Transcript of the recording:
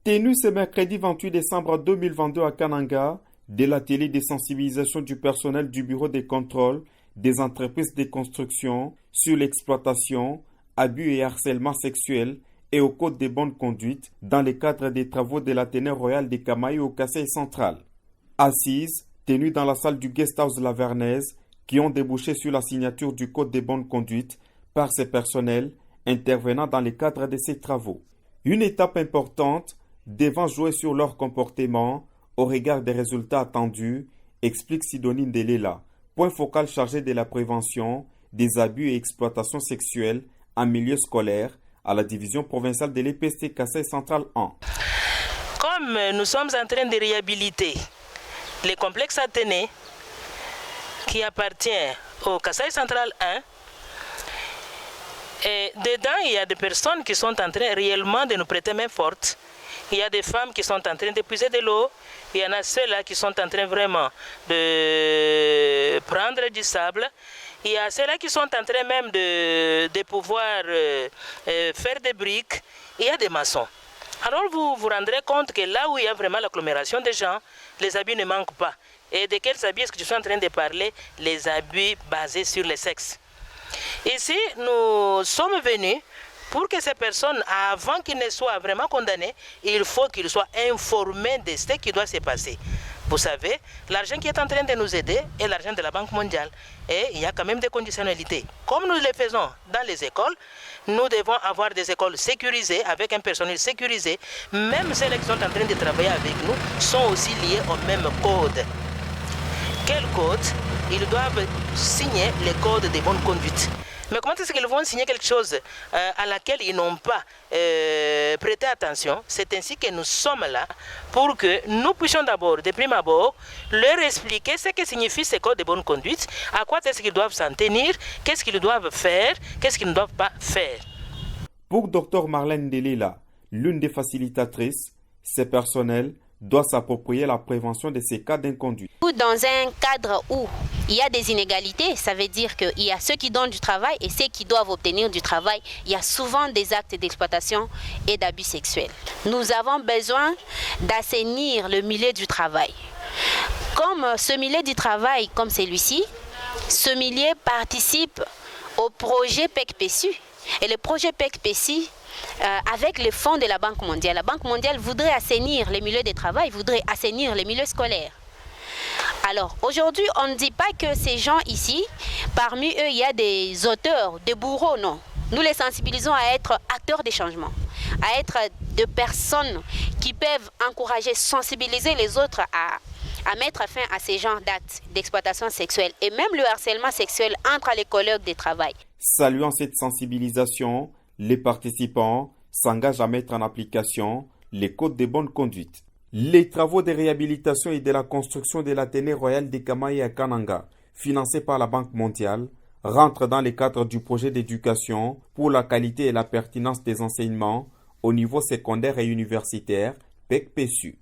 Tenu ce mercredi 28 décembre 2022 à Kananga, de l'atelier de sensibilisation du personnel du bureau de contrôle des entreprises de construction sur l'exploitation, abus et harcèlement sexuel et au code de bonne conduite dans le cadre des travaux de l'Athénée royal de Camaï au Kasaï central. Assises, tenues dans la salle du Guest House Lavernaise, qui ont débouché sur la signature du code de bonne conduite par ces personnels intervenant dans le cadre de ces travaux. Une étape importante devant jouer sur leur comportement au regard des résultats attendus, explique Sidonie Ndelela, point focal chargé de la prévention des abus et exploitations sexuelles en milieu scolaire à la division provinciale de l'EPST Kasaï Central 1. Comme nous sommes en train de réhabiliter le complexe Athénée qui appartient au Kasaï Central 1, et dedans il y a des personnes qui sont en train réellement de nous prêter main forte. Il y a des femmes qui sont en train d'épuiser de l'eau. Il y en a ceux-là qui sont en train vraiment de prendre du sable. Il y a ceux-là qui sont en train même de pouvoir faire des briques. Il y a des maçons. Alors vous vous rendrez compte que là où il y a vraiment l'agglomération des gens, les abus ne manquent pas. Et de quels abus est-ce que je suis en train de parler? Les abus basés sur le sexe. Ici, nous sommes venus pour que ces personnes, avant qu'ils ne soient vraiment condamnés, il faut qu'ils soient informés de ce qui doit se passer. Vous savez, l'argent qui est en train de nous aider est l'argent de la Banque mondiale. Et il y a quand même des conditionnalités. Comme nous le faisons dans les écoles, nous devons avoir des écoles sécurisées, avec un personnel sécurisé. Même ceux qui sont en train de travailler avec nous sont aussi liés au même code. Quel code? Ils doivent signer les codes de bonne conduite. Mais comment est-ce qu'ils vont signer quelque chose à laquelle ils n'ont pas prêté attention? C'est ainsi que nous sommes là pour que nous puissions d'abord, de prime abord, leur expliquer ce que signifie ces codes de bonne conduite, à quoi est-ce qu'ils doivent s'en tenir, qu'est-ce qu'ils doivent faire, qu'est-ce qu'ils ne doivent pas faire. Pour Dr Marlène Ndelela, l'une des facilitatrices, ces personnels doivent s'approprier la prévention de ces cas d'inconduite. Dans un cadre où il y a des inégalités, ça veut dire qu'il y a ceux qui donnent du travail et ceux qui doivent obtenir du travail. Il y a souvent des actes d'exploitation et d'abus sexuels. Nous avons besoin d'assainir le milieu du travail. Comme ce milieu du travail, comme celui-ci, ce milieu participe au projet PEC-PESU. Et le projet PEC-PESU, avec les fonds de la Banque mondiale. La Banque mondiale voudrait assainir les milieux de travail, voudrait assainir les milieux scolaires. Alors, aujourd'hui, on ne dit pas que ces gens ici, parmi eux, il y a des auteurs, des bourreaux, non. Nous les sensibilisons à être acteurs des changements, à être des personnes qui peuvent encourager, sensibiliser les autres à mettre fin à ces genres d'actes d'exploitation sexuelle et même le harcèlement sexuel entre les collègues de travail. Saluant cette sensibilisation, les participants s'engagent à mettre en application les codes de bonne conduite. Les travaux de réhabilitation et de la construction de l'Athénée royal de Camaï à Kananga, financés par la Banque mondiale, rentrent dans le cadre du projet d'éducation pour la qualité et la pertinence des enseignements au niveau secondaire et universitaire, PEC-PESU.